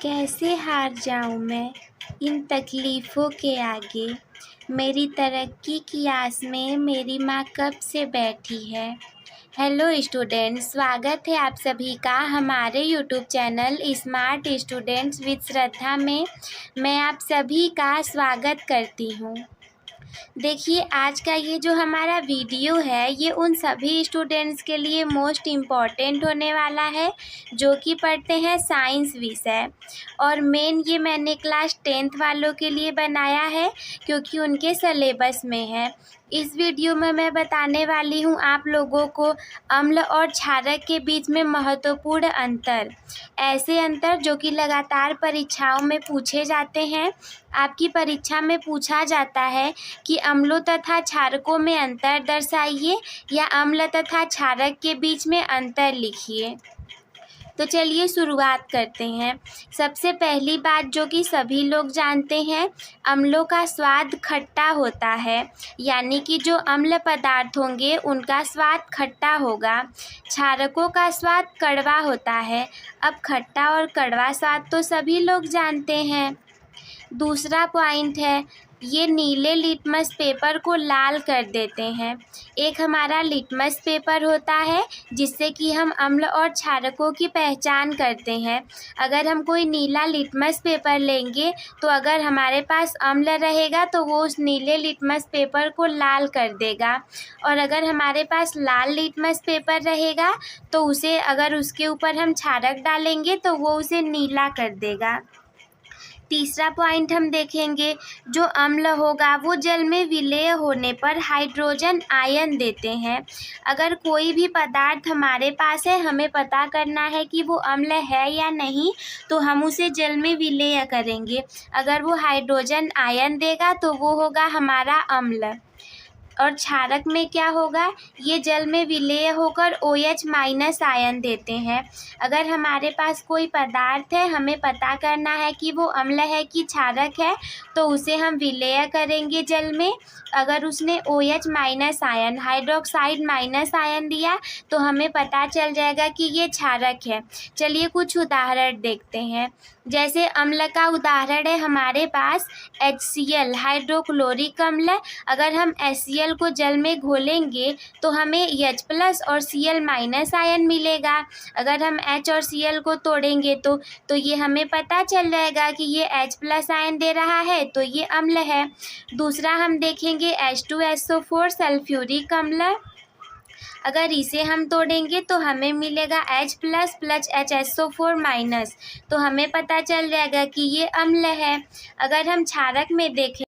कैसे हार जाऊं मैं इन तकलीफ़ों के आगे। मेरी तरक्की की आस में मेरी माँ कब से बैठी है। हेलो स्टूडेंट्स, स्वागत है आप सभी का हमारे YouTube channel Smart Students with Shraddha में। मैं आप सभी का स्वागत करती हूँ। देखिए, आज का ये जो हमारा वीडियो है ये उन सभी स्टूडेंट्स के लिए मोस्ट इम्पॉर्टेंट होने वाला है जो कि पढ़ते हैं साइंस विषय। और मेन ये मैंने क्लास 10th वालों के लिए बनाया है क्योंकि उनके सिलेबस में है। इस वीडियो में मैं बताने वाली हूँ आप लोगों को अम्ल और क्षारक के बीच में महत्वपूर्ण अंतर, ऐसे अंतर जो कि लगातार परीक्षाओं में पूछे जाते हैं। आपकी परीक्षा में पूछा जाता है कि अम्लों तथा क्षारकों में अंतर दर्शाइए या अम्ल तथा क्षारक के बीच में अंतर लिखिए। तो चलिए शुरुआत करते हैं। सबसे पहली बात जो कि सभी लोग जानते हैं, अम्लों का स्वाद खट्टा होता है, यानी कि जो अम्ल पदार्थ होंगे उनका स्वाद खट्टा होगा। क्षारकों का स्वाद कड़वा होता है। अब खट्टा और कड़वा स्वाद तो सभी लोग जानते हैं। दूसरा पॉइंट है, ये नीले लिटमस पेपर को लाल कर देते हैं। एक हमारा लिटमस पेपर होता है जिससे कि हम अम्ल और क्षारकों की पहचान करते हैं। अगर हम कोई नीला लिटमस पेपर लेंगे तो अगर हमारे पास अम्ल रहेगा तो वो उस नीले लिटमस पेपर को लाल कर देगा, और अगर हमारे पास लाल लिटमस पेपर रहेगा तो उसे अगर उसके ऊपर हम क्षारक डालेंगे तो वो उसे नीला कर देगा। तीसरा पॉइंट हम देखेंगे, जो अम्ल होगा वो जल में विलय होने पर हाइड्रोजन आयन देते हैं। अगर कोई भी पदार्थ हमारे पास है, हमें पता करना है कि वो अम्ल है या नहीं, तो हम उसे जल में विलय करेंगे। अगर वो हाइड्रोजन आयन देगा तो वो होगा हमारा अम्ल। और क्षारक में क्या होगा, ये जल में विलय होकर OH- आयन देते हैं। अगर हमारे पास कोई पदार्थ है, हमें पता करना है कि वो अम्ल है कि क्षारक है, तो उसे हम विलय करेंगे जल में। अगर उसने OH- ion, hydroxide minus ion दिया तो हमें पता चल जाएगा कि ये क्षारक है। चलिए कुछ उदाहरण देखते हैं। जैसे अम्ल का उदाहरण है हमारे पास HCl, हाइड्रोक्लोरिक अम्ल। अगर हम HCl को जल में घोलेंगे तो हमें H+ और Cl- आयन मिलेगा। अगर हम H और Cl को तोड़ेंगे तो ये हमें पता चल जाएगा कि ये H+ आयन दे रहा है, तो ये अम्ल है। दूसरा हम देखेंगे H2SO4, सल्फ्यूरिक अम्ल। अगर इसे हम तोड़ेंगे तो हमें मिलेगा H+ HSO4-, तो हमें पता चल जाएगा कि ये अम्ल है। अगर हम क्षारक में देखें